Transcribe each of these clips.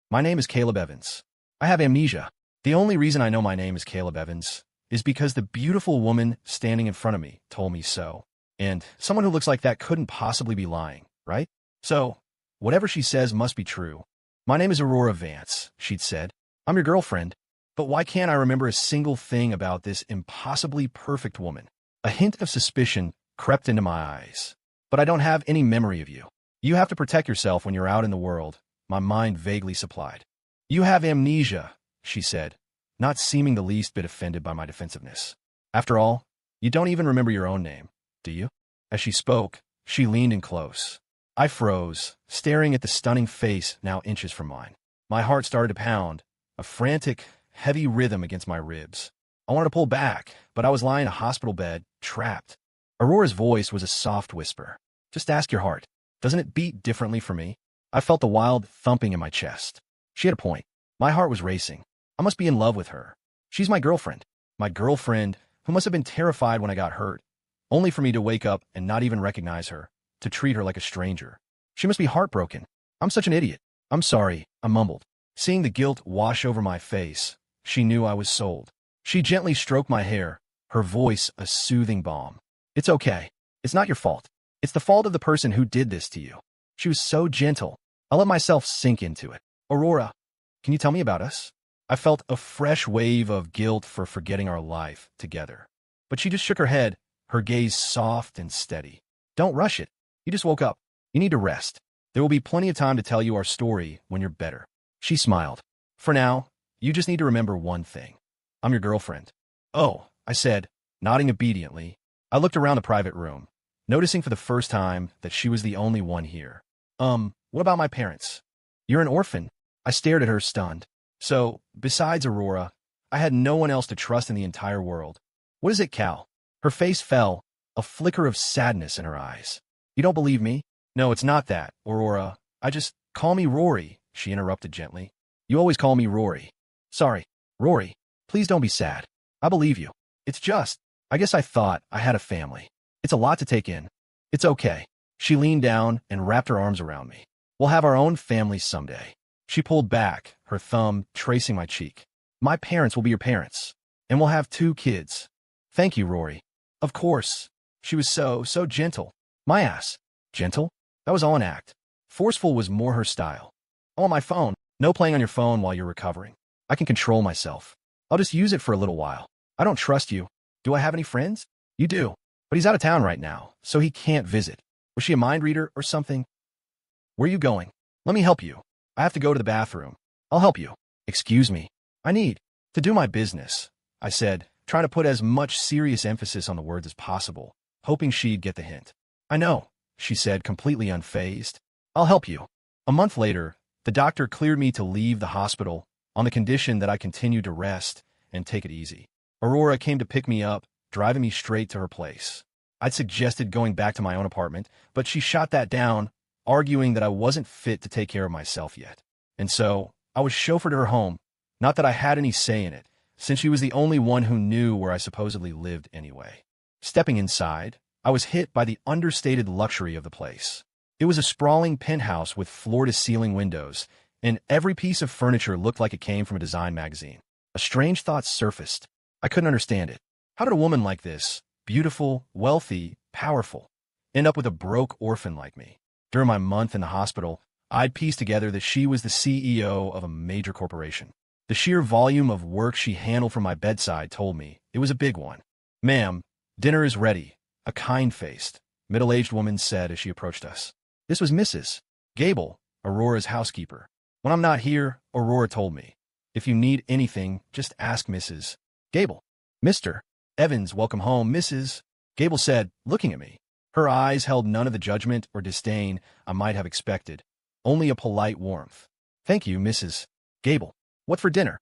My name is Caleb Evans. I have amnesia. The only reason I know my name is Caleb Evans is because the beautiful woman standing in front of me told me so. And someone who looks like that couldn't possibly be lying, right? So, whatever she says must be true. My name is Aurora Vance, she'd said. I'm your girlfriend. But why can't I remember a single thing about this impossibly perfect woman? A hint of suspicion crept into my eyes. But I don't have any memory of you. You have to protect yourself when you're out in the world, my mind vaguely supplied. You have amnesia, she said, not seeming the least bit offended by my defensiveness. After all, you don't even remember your own name, do you? As she spoke, she leaned in close. I froze, staring at the stunning face now inches from mine. My heart started to pound, a frantic, heavy rhythm against my ribs. I wanted to pull back, but I was lying in a hospital bed, trapped. Aurora's voice was a soft whisper. Just ask your heart. Doesn't it beat differently for me? I felt the wild thumping in my chest. She had a point. My heart was racing. I must be in love with her. She's my girlfriend. My girlfriend, who must have been terrified when I got hurt, only for me to wake up and not even recognize her, to treat her like a stranger. She must be heartbroken. I'm such an idiot. I'm sorry, I mumbled. Seeing the guilt wash over my face, she knew I was sold. She gently stroked my hair, her voice a soothing balm. It's okay. It's not your fault. It's the fault of the person who did this to you. She was so gentle. I let myself sink into it. Aurora, can you tell me about us? I felt a fresh wave of guilt for forgetting our life together. But she just shook her head, her gaze soft and steady. Don't rush it. You just woke up. You need to rest. There will be plenty of time to tell you our story when you're better. She smiled. For now, you just need to remember one thing. I'm your girlfriend. Oh, I said, nodding obediently. I looked around the private room, noticing for the first time that she was the only one here. What about my parents? You're an orphan. I stared at her stunned. So, besides Aurora, I had no one else to trust in the entire world. What is it, Cal? Her face fell, a flicker of sadness in her eyes. You don't believe me? No, it's not that, Aurora. Call me Rory, she interrupted gently. You always call me Rory. Sorry, Rory. Please don't be sad. I believe you. It's just, I guess I thought I had a family. It's a lot to take in. It's okay. She leaned down and wrapped her arms around me. We'll have our own family someday. She pulled back, her thumb tracing my cheek. My parents will be your parents, and we'll have 2 kids. Thank you, Rory. Of course. She was so gentle. My ass. Gentle? That was all an act. Forceful was more her style. I'm on my phone. No playing on your phone while you're recovering. I can control myself. I'll just use it for a little while. I don't trust you. Do I have any friends? You do. But he's out of town right now, so he can't visit. Was she a mind reader or something? Where are you going? Let me help you. I have to go to the bathroom. I'll help you. Excuse me. I need to do my business, I said, trying to put as much serious emphasis on the words as possible, hoping she'd get the hint. I know, she said, completely unfazed. I'll help you. A month later, the doctor cleared me to leave the hospital on the condition that I continue to rest and take it easy. Aurora came to pick me up, driving me straight to her place. I'd suggested going back to my own apartment, but she shot that down, arguing that I wasn't fit to take care of myself yet. And so, I was chauffeured to her home, not that I had any say in it, since she was the only one who knew where I supposedly lived anyway. Stepping inside, I was hit by the understated luxury of the place. It was a sprawling penthouse with floor-to-ceiling windows, and every piece of furniture looked like it came from a design magazine. A strange thought surfaced. I couldn't understand it. How did a woman like this, beautiful, wealthy, powerful, end up with a broke orphan like me? During my month in the hospital, I'd pieced together that she was the CEO of a major corporation. The sheer volume of work she handled from my bedside told me it was a big one. Ma'am, dinner is ready, a kind-faced, middle-aged woman said as she approached us. This was Mrs. Gable, Aurora's housekeeper. When I'm not here, Aurora told me, if you need anything, just ask Mrs. Gable. Mr. Evans, welcome home, Mrs. Gable said, looking at me. Her eyes held none of the judgment or disdain I might have expected, only a polite warmth. Thank you, Mrs. Gable. What for dinner?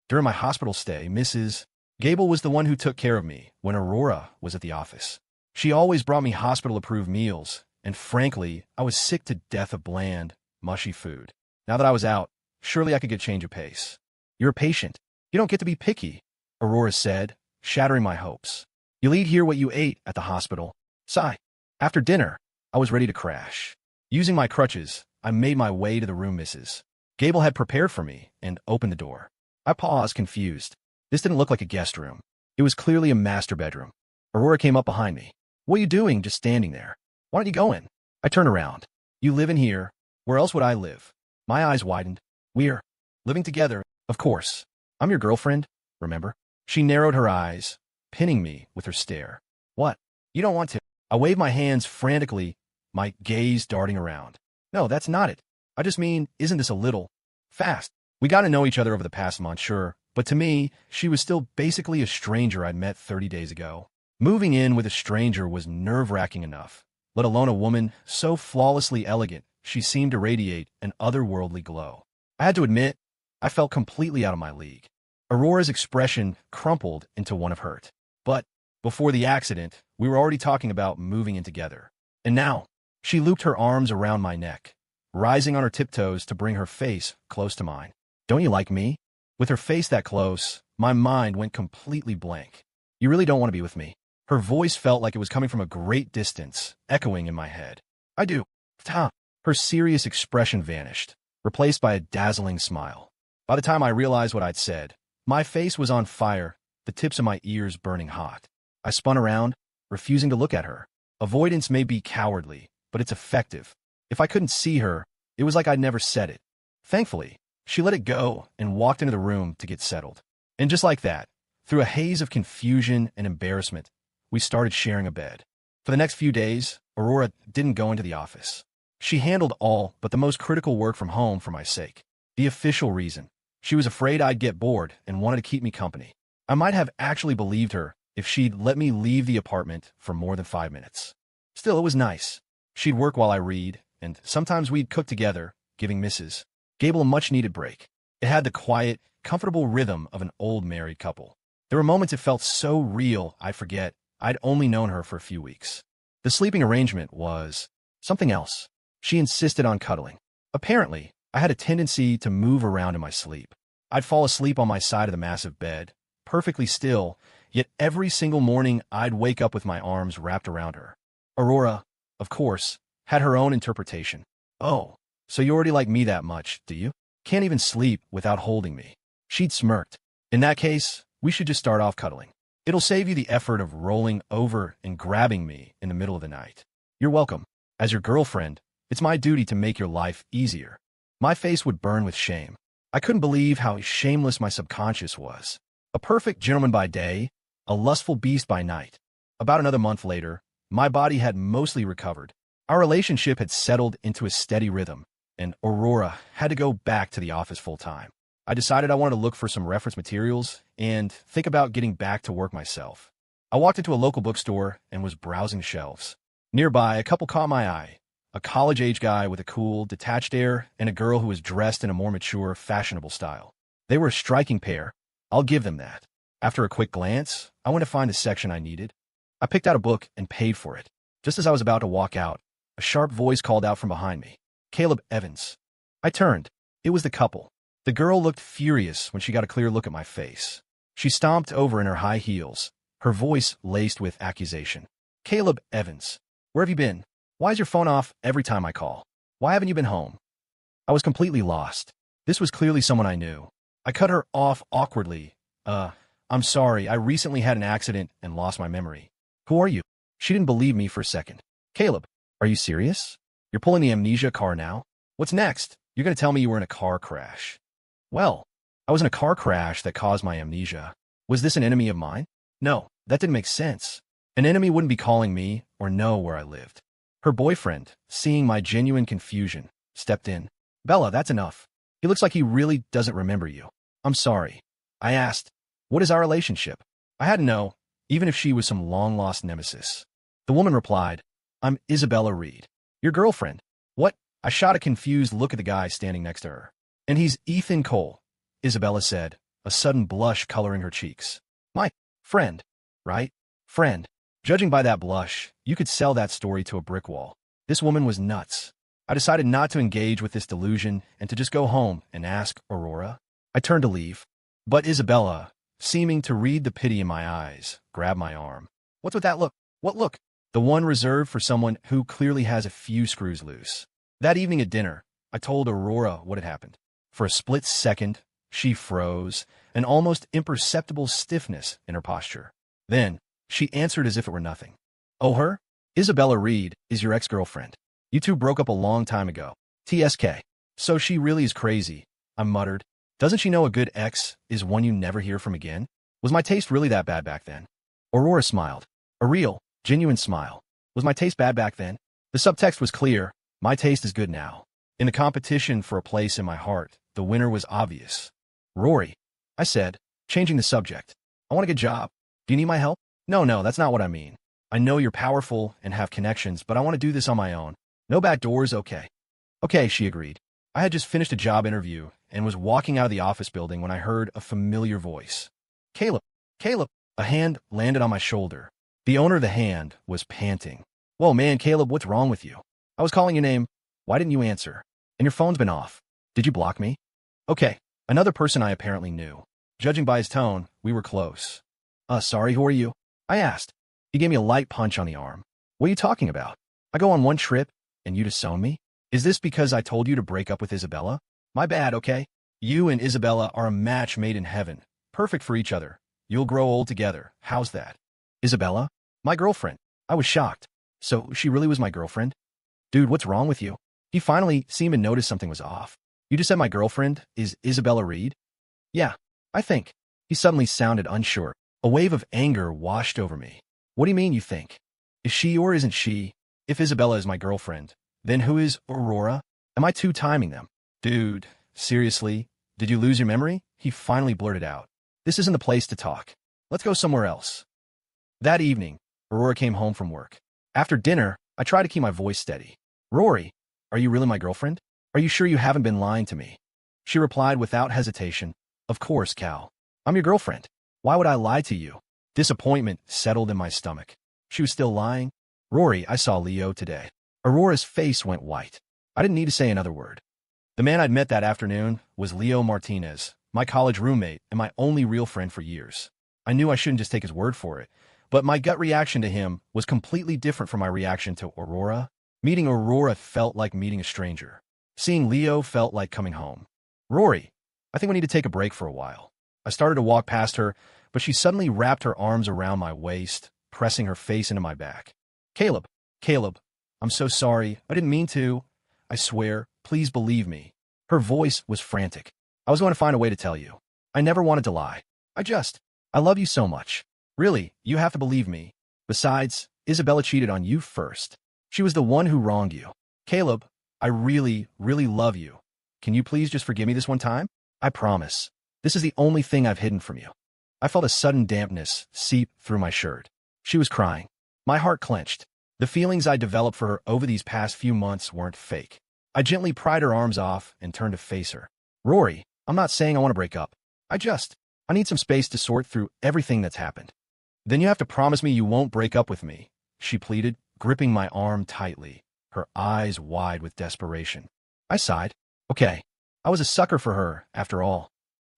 During my hospital stay, Mrs. Gable was the one who took care of me when Aurora was at the office. She always brought me hospital-approved meals, and frankly, I was sick to death of bland, mushy food. Now that I was out, surely I could get change of pace. You're a patient. You don't get to be picky, Aurora said, shattering my hopes. You'll eat here what you ate at the hospital. Sigh. After dinner, I was ready to crash. Using my crutches, I made my way to the room Mrs. Gable had prepared for me and opened the door. I paused, confused. This didn't look like a guest room. It was clearly a master bedroom. Aurora came up behind me. What are you doing just standing there? Why don't you go in? I turned around. You live in here. Where else would I live? My eyes widened. We're living together, of course. I'm your girlfriend, remember? She narrowed her eyes, pinning me with her stare. What? You don't want to? I waved my hands frantically, my gaze darting around. No, that's not it. I just mean, isn't this a little fast? We got to know each other over the past month, sure, but to me, she was still basically a stranger I'd met 30 days ago. Moving in with a stranger was nerve-wracking enough, let alone a woman so flawlessly elegant she seemed to radiate an otherworldly glow. I had to admit, I felt completely out of my league. Aurora's expression crumpled into one of hurt. But before the accident, we were already talking about moving in together. And now, she looped her arms around my neck, rising on her tiptoes to bring her face close to mine. Don't you like me? With her face that close, my mind went completely blank. You really don't want to be with me. Her voice felt like it was coming from a great distance, echoing in my head. I do. Ta. Her serious expression vanished, replaced by a dazzling smile. By the time I realized what I'd said, my face was on fire, the tips of my ears burning hot. I spun around, refusing to look at her. Avoidance may be cowardly, but it's effective. If I couldn't see her, it was like I'd never said it. Thankfully, she let it go and walked into the room to get settled. And just like that, through a haze of confusion and embarrassment, we started sharing a bed. For the next few days, Aurora didn't go into the office. She handled all but the most critical work from home for my sake. The official reason. She was afraid I'd get bored and wanted to keep me company. I might have actually believed her if she'd let me leave the apartment for more than 5 minutes. Still, it was nice. She'd work while I read, and sometimes we'd cook together, giving Mrs. Gable a much-needed break. It had the quiet, comfortable rhythm of an old married couple. There were moments it felt so real I'd forget I'd only known her for a few weeks. The sleeping arrangement was something else. She insisted on cuddling. Apparently, I had a tendency to move around in my sleep. I'd fall asleep on my side of the massive bed, perfectly still, yet every single morning I'd wake up with my arms wrapped around her. Aurora, of course, had her own interpretation. Oh, so you already like me that much, do you? Can't even sleep without holding me. She'd smirked. In that case, we should just start off cuddling. It'll save you the effort of rolling over and grabbing me in the middle of the night. You're welcome. As your girlfriend, it's my duty to make your life easier. My face would burn with shame. I couldn't believe how shameless my subconscious was. A perfect gentleman by day, a lustful beast by night. About another month later, my body had mostly recovered. Our relationship had settled into a steady rhythm, and Aurora had to go back to the office full-time. I decided I wanted to look for some reference materials and think about getting back to work myself. I walked into a local bookstore and was browsing the shelves. Nearby, a couple caught my eye. A college-age guy with a cool, detached air and a girl who was dressed in a more mature, fashionable style. They were a striking pair. I'll give them that. After a quick glance, I went to find the section I needed. I picked out a book and paid for it. Just as I was about to walk out, a sharp voice called out from behind me. Caleb Evans. I turned. It was the couple. The girl looked furious when she got a clear look at my face. She stomped over in her high heels, her voice laced with accusation. Caleb Evans. Where have you been? Why is your phone off every time I call? Why haven't you been home? I was completely lost. This was clearly someone I knew. I cut her off awkwardly. I'm sorry, I recently had an accident and lost my memory. Who are you? She didn't believe me for a second. Caleb, are you serious? You're pulling the Amnesia car now? What's next? You're going to tell me you were in a car crash. Well, I was in a car crash that caused my amnesia. Was this an enemy of mine? No, that didn't make sense. An enemy wouldn't be calling me or know where I lived. Her boyfriend, seeing my genuine confusion, stepped in. Bella, that's enough. He looks like he really doesn't remember you. I'm sorry. I asked, what is our relationship? I had to know, even if she was some long-lost nemesis. The woman replied, I'm Isabella Reed. Your girlfriend. What? I shot a confused look at the guy standing next to her. And he's Ethan Cole, Isabella said, a sudden blush coloring her cheeks. My friend, right? Friend. Judging by that blush, you could sell that story to a brick wall. This woman was nuts. I decided not to engage with this delusion and to just go home and ask Aurora. I turned to leave, but Isabella, seeming to read the pity in my eyes, grabbed my arm. What's with that look? What look? The one reserved for someone who clearly has a few screws loose. That evening at dinner, I told Aurora what had happened. For a split second, she froze, an almost imperceptible stiffness in her posture. Then, she answered as if it were nothing. Oh, her? Isabella Reed is your ex-girlfriend. You two broke up a long time ago. TSK. So she really is crazy, I muttered. Doesn't she know a good ex is one you never hear from again? Was my taste really that bad back then? Aurora smiled. A real, genuine smile. Was my taste bad back then? The subtext was clear. My taste is good now. In the competition for a place in my heart, the winner was obvious. Rory, I said, changing the subject. I want a good job. Do you need my help? No, that's not what I mean. I know you're powerful and have connections, but I want to do this on my own. No back doors, okay? Okay, she agreed. I had just finished a job interview and was walking out of the office building when I heard a familiar voice. Caleb. A hand landed on my shoulder. The owner of the hand was panting. Whoa, man, Caleb, what's wrong with you? I was calling your name. Why didn't you answer? And your phone's been off. Did you block me? Okay, another person I apparently knew. Judging by his tone, we were close. Sorry, who are you? I asked. He gave me a light punch on the arm. What are you talking about? I go on one trip, and you disown me? Is this because I told you to break up with Isabella? My bad, okay? You and Isabella are a match made in heaven. Perfect for each other. You'll grow old together. How's that? Isabella? My girlfriend. I was shocked. So she really was my girlfriend? Dude, what's wrong with you? He finally seemed to notice something was off. You just said my girlfriend is Isabella Reed? Yeah, I think. He suddenly sounded unsure. A wave of anger washed over me. What do you mean you think? Is she or isn't she? If Isabella is my girlfriend, then who is Aurora? Am I two-timing them? Dude, seriously? Did you lose your memory? He finally blurted out. This isn't the place to talk. Let's go somewhere else. That evening, Aurora came home from work. After dinner, I tried to keep my voice steady. Rory, are you really my girlfriend? Are you sure you haven't been lying to me? She replied without hesitation. Of course, Cal. I'm your girlfriend. Why would I lie to you? Disappointment settled in my stomach. She was still lying. Rory, I saw Leo today. Aurora's face went white. I didn't need to say another word. The man I'd met that afternoon was Leo Martinez, my college roommate and my only real friend for years. I knew I shouldn't just take his word for it, but my gut reaction to him was completely different from my reaction to Aurora. Meeting Aurora felt like meeting a stranger. Seeing Leo felt like coming home. Rory, I think we need to take a break for a while. I started to walk past her, but she suddenly wrapped her arms around my waist, pressing her face into my back. Caleb, I'm so sorry. I didn't mean to. I swear, please believe me. Her voice was frantic. I was going to find a way to tell you. I never wanted to lie. I love you so much. Really, you have to believe me. Besides, Isabella cheated on you first. She was the one who wronged you. Caleb, I really love you. Can you please just forgive me this one time? I promise. This is the only thing I've hidden from you. I felt a sudden dampness seep through my shirt. She was crying. My heart clenched. The feelings I developed for her over these past few months weren't fake. I gently pried her arms off and turned to face her. Rory, I'm not saying I want to break up. I need some space to sort through everything that's happened. Then you have to promise me you won't break up with me, she pleaded, gripping my arm tightly, her eyes wide with desperation. I sighed. Okay. I was a sucker for her, after all.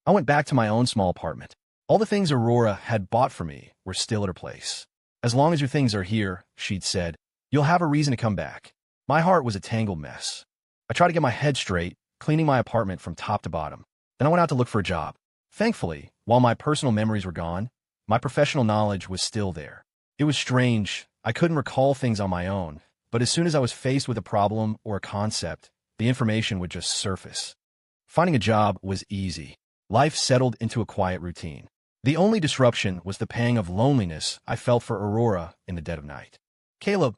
I went back to my own small apartment. All the things Aurora had bought for me were still at her place. As long as your things are here, she'd said, you'll have a reason to come back. My heart was a tangled mess. I tried to get my head straight, cleaning my apartment from top to bottom. Then I went out to look for a job. Thankfully, while my personal memories were gone, my professional knowledge was still there. It was strange. I couldn't recall things on my own, but as soon as I was faced with a problem or a concept, the information would just surface. Finding a job was easy. Life settled into a quiet routine. The only disruption was the pang of loneliness I felt for Aurora in the dead of night. Caleb,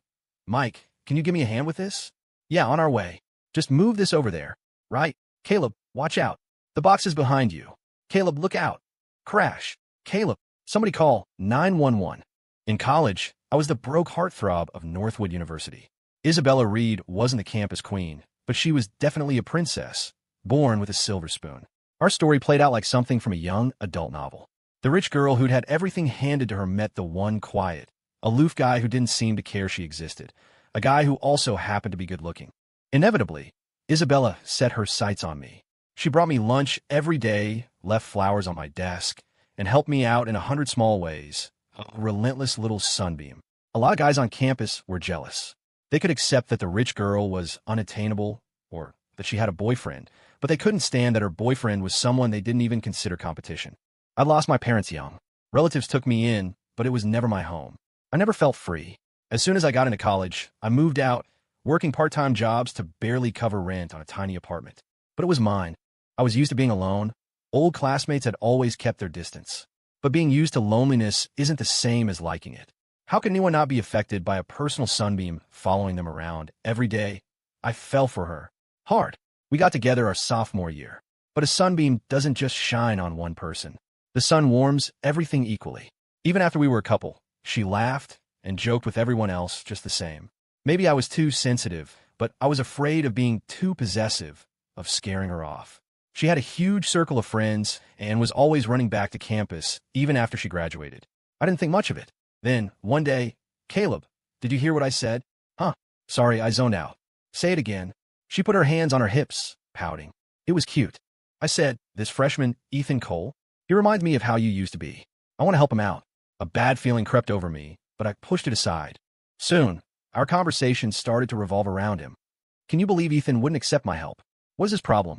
Mike, can you give me a hand with this? Yeah, on our way. Just move this over there. Right? Caleb, watch out. The box is behind you. Caleb, look out. Crash. Caleb, somebody call 911. In college, I was the broke heartthrob of Northwood University. Isabella Reed wasn't the campus queen, but she was definitely a princess, born with a silver spoon. Our story played out like something from a young adult novel. The rich girl who'd had everything handed to her met the one quiet, aloof guy who didn't seem to care she existed, a guy who also happened to be good-looking. Inevitably, Isabella set her sights on me. She brought me lunch every day, left flowers on my desk, and helped me out in 100 small ways. A relentless little sunbeam. A lot of guys on campus were jealous. They could accept that the rich girl was unattainable or that she had a boyfriend, but they couldn't stand that her boyfriend was someone they didn't even consider competition. I lost my parents young. Relatives took me in, but it was never my home. I never felt free. As soon as I got into college, I moved out, working part-time jobs to barely cover rent on a tiny apartment. But it was mine. I was used to being alone. Old classmates had always kept their distance. But being used to loneliness isn't the same as liking it. How can anyone not be affected by a personal sunbeam following them around every day? I fell for her. Hard. We got together our sophomore year. But a sunbeam doesn't just shine on one person. The sun warms everything equally. Even after we were a couple, she laughed and joked with everyone else just the same. Maybe I was too sensitive, but I was afraid of being too possessive, of scaring her off. She had a huge circle of friends and was always running back to campus, even after she graduated. I didn't think much of it. Then, one day, "Caleb, did you hear what I said?" "Huh? Sorry, I zoned out." "Say it again." She put her hands on her hips, pouting. It was cute. I said, "This freshman, Ethan Cole, he reminds me of how you used to be. I want to help him out." A bad feeling crept over me, but I pushed it aside. Soon, our conversation started to revolve around him. "Can you believe Ethan wouldn't accept my help? What is his problem?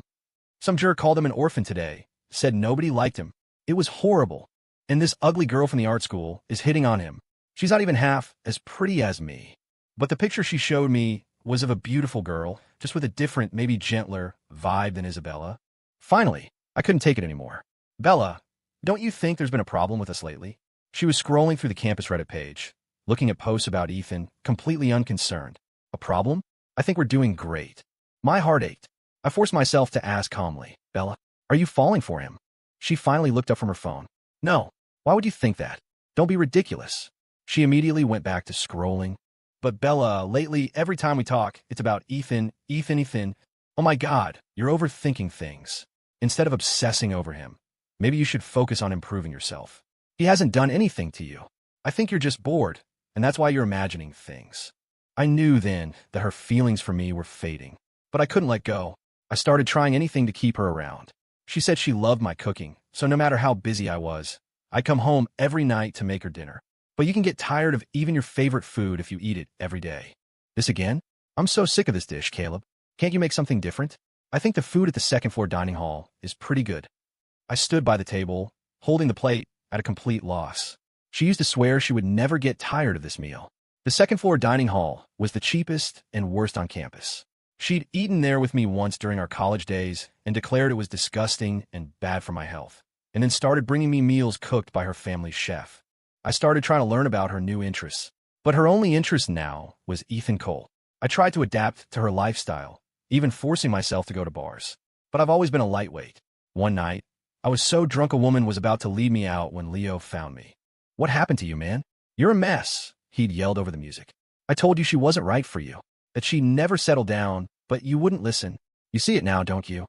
Some jerk called him an orphan today, said nobody liked him. It was horrible. And this ugly girl from the art school is hitting on him. She's not even half as pretty as me." But the picture she showed me was of a beautiful girl, just with a different, maybe gentler vibe than Isabella. Finally, I couldn't take it anymore. "Bella, don't you think there's been a problem with us lately?" She was scrolling through the campus Reddit page, looking at posts about Ethan, completely unconcerned. "A problem? I think we're doing great." My heart ached. I forced myself to ask calmly, "Bella, are you falling for him?" She finally looked up from her phone. "No. Why would you think that? Don't be ridiculous." She immediately went back to scrolling. "But Bella, lately, every time we talk, it's about Ethan, Ethan. Oh my God, you're overthinking things. Instead of obsessing over him, maybe you should focus on improving yourself. He hasn't done anything to you. I think you're just bored, and that's why you're imagining things." I knew then that her feelings for me were fading, but I couldn't let go. I started trying anything to keep her around. She said she loved my cooking, so no matter how busy I was, I'd come home every night to make her dinner. But you can get tired of even your favorite food if you eat it every day. "This again? I'm so sick of this dish, Caleb. Can't you make something different? I think the food at the second-floor dining hall is pretty good." I stood by the table, holding the plate, at a complete loss. She used to swear she would never get tired of this meal. The second-floor dining hall was the cheapest and worst on campus. She'd eaten there with me once during our college days and declared it was disgusting and bad for my health, and then started bringing me meals cooked by her family's chef. I started trying to learn about her new interests, but her only interest now was Ethan Cole. I tried to adapt to her lifestyle, even forcing myself to go to bars. But I've always been a lightweight. One night, I was so drunk a woman was about to lead me out when Leo found me. "What happened to you, man? You're a mess," he'd yelled over the music. "I told you she wasn't right for you, that she never settled down, but you wouldn't listen. You see it now, don't you?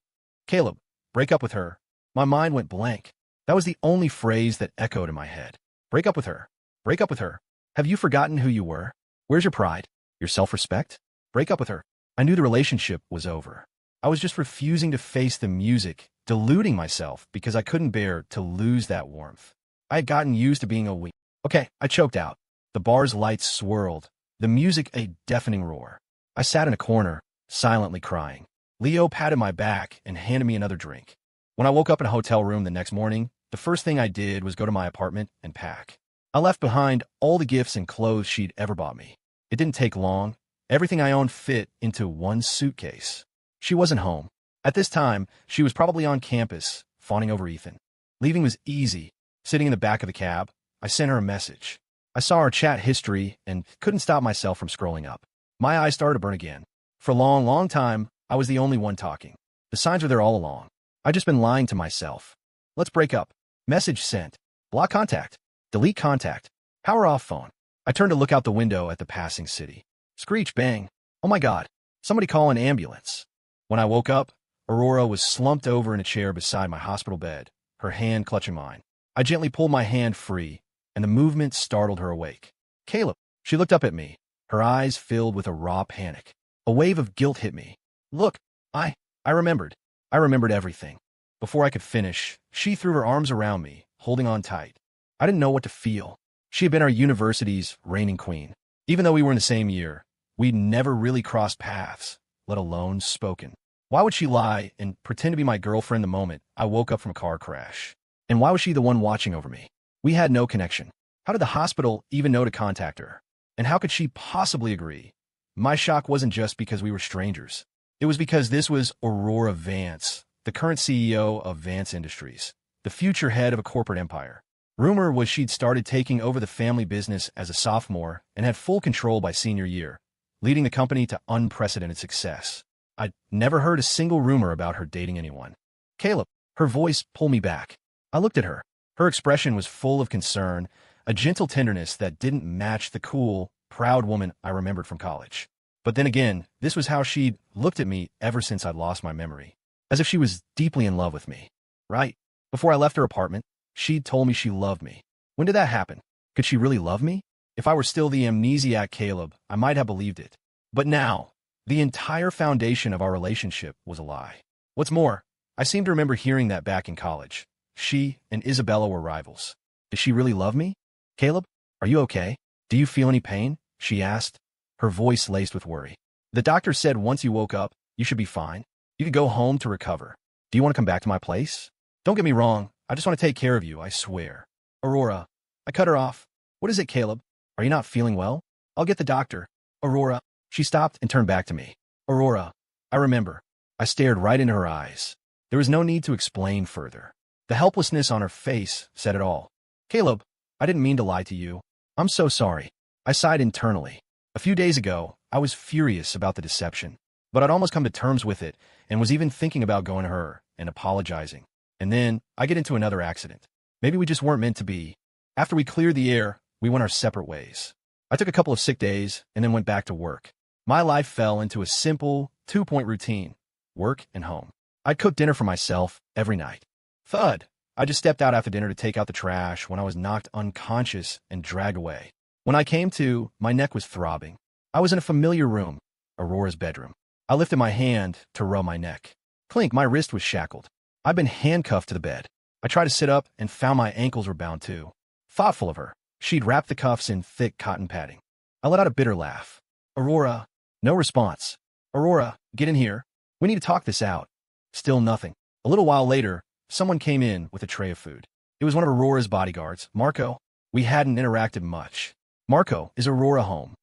Caleb, break up with her." My mind went blank. That was the only phrase that echoed in my head. Break up with her. Break up with her. Have you forgotten who you were? Where's your pride? Your self-respect? Break up with her. I knew the relationship was over. I was just refusing to face the music, deluding myself because I couldn't bear to lose that warmth. I had gotten used to being a weak. Okay, I choked out. The bar's lights swirled, the music a deafening roar. I sat in a corner, silently crying. Leo patted my back and handed me another drink. When I woke up in a hotel room the next morning, the first thing I did was go to my apartment and pack. I left behind all the gifts and clothes she'd ever bought me. It didn't take long. Everything I owned fit into one suitcase. She wasn't home. At this time, she was probably on campus, fawning over Ethan. Leaving was easy. Sitting in the back of the cab, I sent her a message. I saw her chat history and couldn't stop myself from scrolling up. My eyes started to burn again. For a long, long time, I was the only one talking. The signs were there all along. I'd just been lying to myself. "Let's break up." Message sent. Block contact. Delete contact. Power off phone. I turned to look out the window at the passing city. Screech, bang. Oh my God. Somebody call an ambulance. When I woke up, Aurora was slumped over in a chair beside my hospital bed, her hand clutching mine. I gently pulled my hand free, and the movement startled her awake. "Caleb." She looked up at me, her eyes filled with a raw panic. A wave of guilt hit me. "Look, I remembered. I remembered everything." Before I could finish, she threw her arms around me, holding on tight. I didn't know what to feel. She had been our university's reigning queen. Even though we were in the same year, we'd never really crossed paths, let alone spoken. Why would she lie and pretend to be my girlfriend the moment I woke up from a car crash? And why was she the one watching over me? We had no connection. How did the hospital even know to contact her? And how could she possibly agree? My shock wasn't just because we were strangers. It was because this was Aurora Vance, the current CEO of Vance Industries, the future head of a corporate empire. Rumor was she'd started taking over the family business as a sophomore and had full control by senior year, leading the company to unprecedented success. I'd never heard a single rumor about her dating anyone. Caleb, her voice pulled me back. I looked at her. Her expression was full of concern, a gentle tenderness that didn't match the cool, proud woman I remembered from college. But then again, this was how she'd looked at me ever since I'd lost my memory, as if she was deeply in love with me. Right before I left her apartment, she'd told me she loved me. When did that happen? Could she really love me? If I were still the amnesiac Caleb, I might have believed it. But now, the entire foundation of our relationship was a lie. What's more, I seem to remember hearing that back in college. She and Isabella were rivals. Does she really love me? Caleb, are you okay? Do you feel any pain? She asked, her voice laced with worry. The doctor said once you woke up, you should be fine. You could go home to recover. Do you want to come back to my place? Don't get me wrong. I just want to take care of you, I swear. Aurora. I cut her off. What is it, Caleb? Are you not feeling well? I'll get the doctor. Aurora. She stopped and turned back to me. Aurora. I remember. I stared right into her eyes. There was no need to explain further. The helplessness on her face said it all. Caleb, I didn't mean to lie to you. I'm so sorry. I sighed internally. A few days ago, I was furious about the deception, but I'd almost come to terms with it and was even thinking about going to her and apologizing. And then I get into another accident. Maybe we just weren't meant to be. After we cleared the air, we went our separate ways. I took a couple of sick days and then went back to work. My life fell into a simple two-point routine, work and home. I'd cook dinner for myself every night. Thud. I just stepped out after dinner to take out the trash when I was knocked unconscious and dragged away. When I came to, my neck was throbbing. I was in a familiar room, Aurora's bedroom. I lifted my hand to rub my neck. Clink, my wrist was shackled. I'd been handcuffed to the bed. I tried to sit up and found my ankles were bound too. Thoughtful of her, she'd wrapped the cuffs in thick cotton padding. I let out a bitter laugh. Aurora. No response. Aurora, get in here. We need to talk this out. Still nothing. A little while later, someone came in with a tray of food. It was one of Aurora's bodyguards, Marco. We hadn't interacted much. Marco, is Aurora home?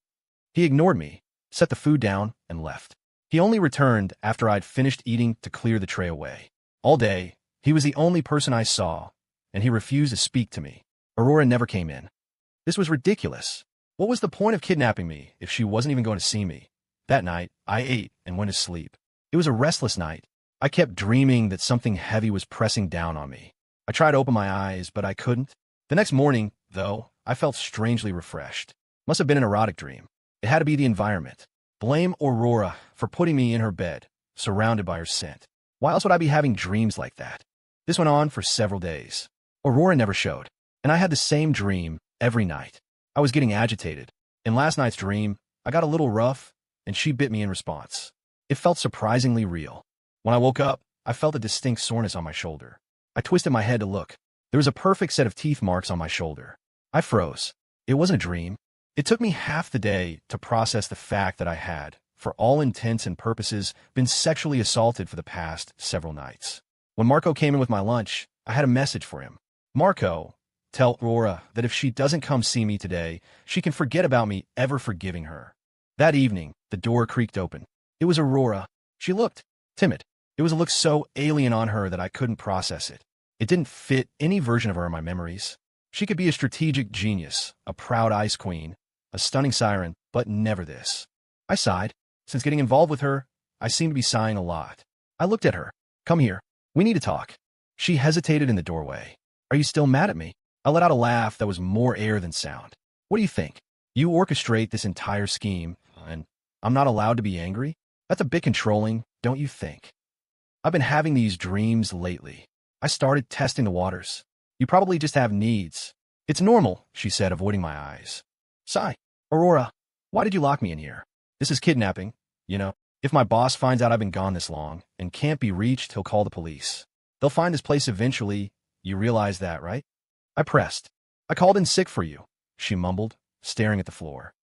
He ignored me, set the food down, and left. He only returned after I'd finished eating to clear the tray away. All day, he was the only person I saw, and he refused to speak to me. Aurora never came in. This was ridiculous. What was the point of kidnapping me if she wasn't even going to see me? That night, I ate and went to sleep. It was a restless night. I kept dreaming that something heavy was pressing down on me. I tried to open my eyes, but I couldn't. The next morning, though, I felt strangely refreshed. Must have been an erotic dream. It had to be the environment. Blame Aurora for putting me in her bed, surrounded by her scent. Why else would I be having dreams like that? This went on for several days. Aurora never showed, and I had the same dream every night. I was getting agitated. In last night's dream, I got a little rough, and she bit me in response. It felt surprisingly real. When I woke up, I felt a distinct soreness on my shoulder. I twisted my head to look. There was a perfect set of teeth marks on my shoulder. I froze. It wasn't a dream. It took me half the day to process the fact that I had, for all intents and purposes, been sexually assaulted for the past several nights. When Marco came in with my lunch, I had a message for him. Marco, tell Aurora that if she doesn't come see me today, she can forget about me ever forgiving her. That evening, the door creaked open. It was Aurora. She looked timid. It was a look so alien on her that I couldn't process it. It didn't fit any version of her in my memories. She could be a strategic genius, a proud ice queen, a stunning siren, but never this. I sighed. Since getting involved with her, I seemed to be sighing a lot. I looked at her. Come here. We need to talk. She hesitated in the doorway. Are you still mad at me? I let out a laugh that was more air than sound. What do you think? You orchestrate this entire scheme, and I'm not allowed to be angry? That's a bit controlling, don't you think? I've been having these dreams lately. I started testing the waters. You probably just have needs. It's normal, she said, avoiding my eyes. Sigh. Aurora, why did you lock me in here? This is kidnapping, you know. If my boss finds out I've been gone this long and can't be reached, he'll call the police. They'll find this place eventually. You realize that, right? I pressed. I called in sick for you, she mumbled, staring at the floor.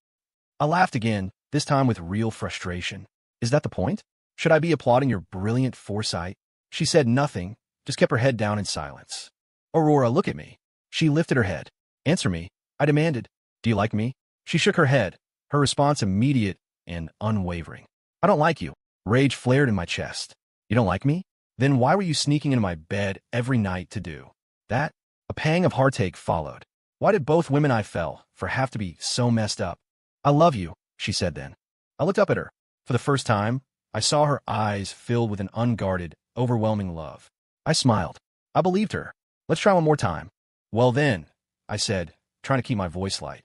I laughed again, this time with real frustration. Is that the point? Should I be applauding your brilliant foresight? She said nothing, just kept her head down in silence. Aurora, look at me. She lifted her head. Answer me, I demanded. Do you like me? She shook her head, her response immediate and unwavering. I don't like you. Rage flared in my chest. You don't like me? Then why were you sneaking into my bed every night to do that? A pang of heartache followed. Why did both women I fell for have to be so messed up? I love you, she said then. I looked up at her. For the first time, I saw her eyes filled with an unguarded, overwhelming love. I smiled. I believed her. Let's try one more time. Well then, I said, trying to keep my voice light.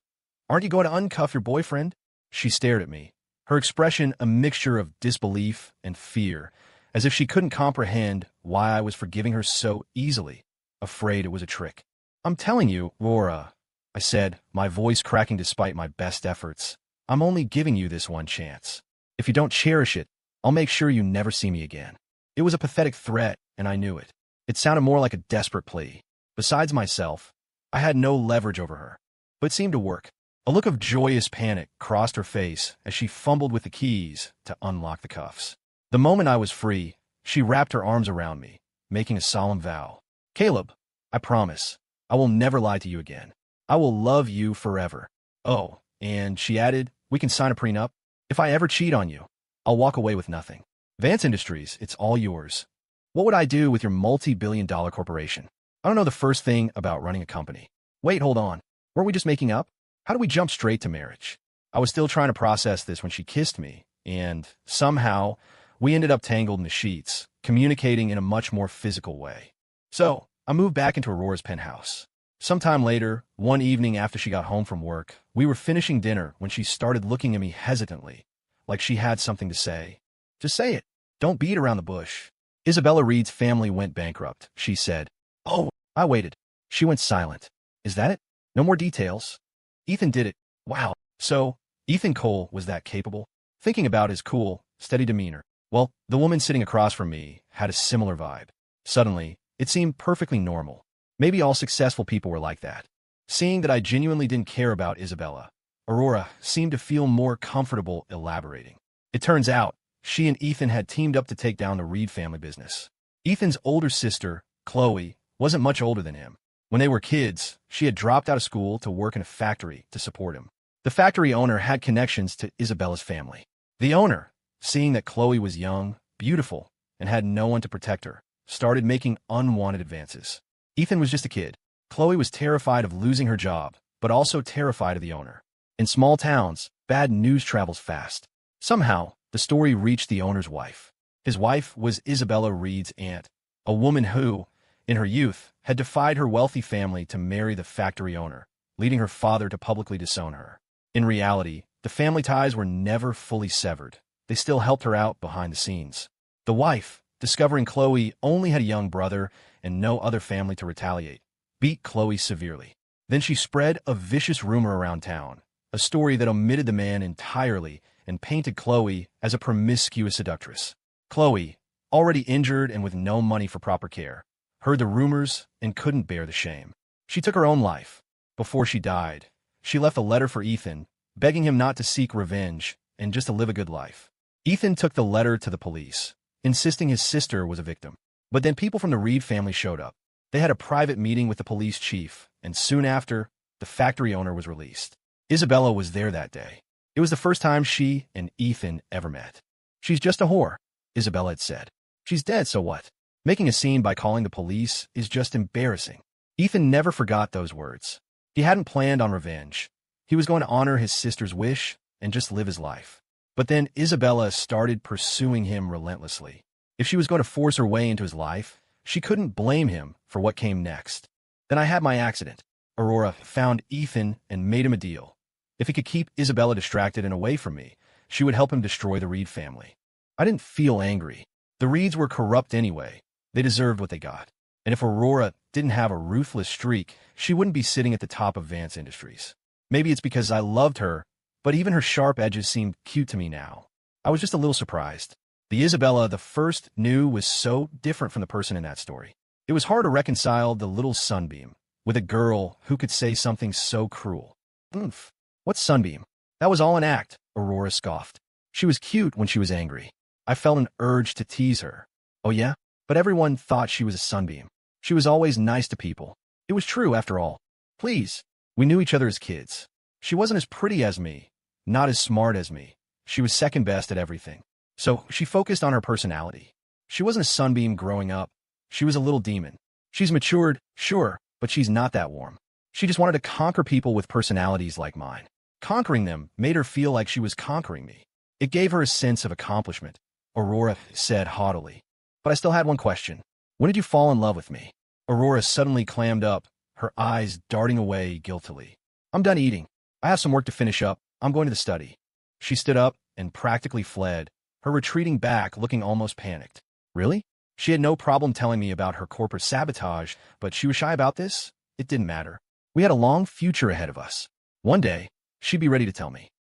Aren't you going to uncuff your boyfriend? She stared at me, her expression a mixture of disbelief and fear, as if she couldn't comprehend why I was forgiving her so easily, afraid it was a trick. I'm telling you, Aurora, I said, my voice cracking despite my best efforts. I'm only giving you this one chance. If you don't cherish it, I'll make sure you never see me again. It was a pathetic threat, and I knew it. It sounded more like a desperate plea. Besides myself, I had no leverage over her. But it seemed to work. A look of joyous panic crossed her face as she fumbled with the keys to unlock the cuffs. The moment I was free, she wrapped her arms around me, making a solemn vow. Caleb, I promise, I will never lie to you again. I will love you forever. Oh, and she added, we can sign a prenup. If I ever cheat on you, I'll walk away with nothing. Vance Industries, it's all yours. What would I do with your multi-billion-dollar corporation? I don't know the first thing about running a company. Wait, hold on. Weren't we just making up? How do we jump straight to marriage? I was still trying to process this when she kissed me, and somehow we ended up tangled in the sheets, communicating in a much more physical way. So, I moved back into Aurora's penthouse. Sometime later, one evening after she got home from work, we were finishing dinner when she started looking at me hesitantly, like she had something to say. Just say it. Don't beat around the bush. Isabella Reed's family went bankrupt, she said. Oh, I waited. She went silent. Is that it? No more details? Ethan did it. Wow. So, Ethan Cole was that capable? Thinking about his cool, steady demeanor. Well, the woman sitting across from me had a similar vibe. Suddenly, it seemed perfectly normal. Maybe all successful people were like that. Seeing that I genuinely didn't care about Isabella, Aurora seemed to feel more comfortable elaborating. It turns out, she and Ethan had teamed up to take down the Reed family business. Ethan's older sister, Chloe, wasn't much older than him. When they were kids, she had dropped out of school to work in a factory to support him. The factory owner had connections to Isabella's family. The owner, seeing that Chloe was young, beautiful, and had no one to protect her, started making unwanted advances. Ethan was just a kid. Chloe was terrified of losing her job, but also terrified of the owner. In small towns, bad news travels fast. Somehow, the story reached the owner's wife. His wife was Isabella Reed's aunt, a woman who, in her youth, had defied her wealthy family to marry the factory owner, leading her father to publicly disown her. In reality, the family ties were never fully severed. They still helped her out behind the scenes. The wife, discovering Chloe only had a young brother and no other family to retaliate, beat Chloe severely. Then she spread a vicious rumor around town, a story that omitted the man entirely and painted Chloe as a promiscuous seductress. Chloe, already injured and with no money for proper care, heard the rumors and couldn't bear the shame. She took her own life. Before she died, she left a letter for Ethan, begging him not to seek revenge and just to live a good life. Ethan took the letter to the police, insisting his sister was a victim. But then people from the Reed family showed up. They had a private meeting with the police chief, and soon after, the factory owner was released. Isabella was there that day. It was the first time she and Ethan ever met. She's just a whore, Isabella had said. She's dead, so what? Making a scene by calling the police is just embarrassing. Ethan never forgot those words. He hadn't planned on revenge. He was going to honor his sister's wish and just live his life. But then Isabella started pursuing him relentlessly. If she was going to force her way into his life, she couldn't blame him for what came next. Then I had my accident. Aurora found Ethan and made him a deal. If he could keep Isabella distracted and away from me, she would help him destroy the Reed family. I didn't feel angry. The Reeds were corrupt anyway. They deserved what they got. And if Aurora didn't have a ruthless streak, she wouldn't be sitting at the top of Vance Industries. Maybe it's because I loved her, but even her sharp edges seemed cute to me now. I was just a little surprised. The Isabella the first knew was so different from the person in that story. It was hard to reconcile the little Sunbeam with a girl who could say something so cruel. Oomph. What's Sunbeam? That was all an act, Aurora scoffed. She was cute when she was angry. I felt an urge to tease her. Oh yeah? But everyone thought she was a sunbeam. She was always nice to people. It was true, after all. Please. We knew each other as kids. She wasn't as pretty as me, not as smart as me. She was second best at everything. So she focused on her personality. She wasn't a sunbeam growing up. She was a little demon. She's matured, sure, but she's not that warm. She just wanted to conquer people with personalities like mine. Conquering them made her feel like she was conquering me. It gave her a sense of accomplishment, Aurora said haughtily. But I still had one question. When did you fall in love with me? Aurora suddenly clammed up, her eyes darting away guiltily. I'm done eating. I have some work to finish up. I'm going to the study. She stood up and practically fled, her retreating back looking almost panicked. Really? She had no problem telling me about her corporate sabotage, but she was shy about this? It didn't matter. We had a long future ahead of us. One day, she'd be ready to tell me.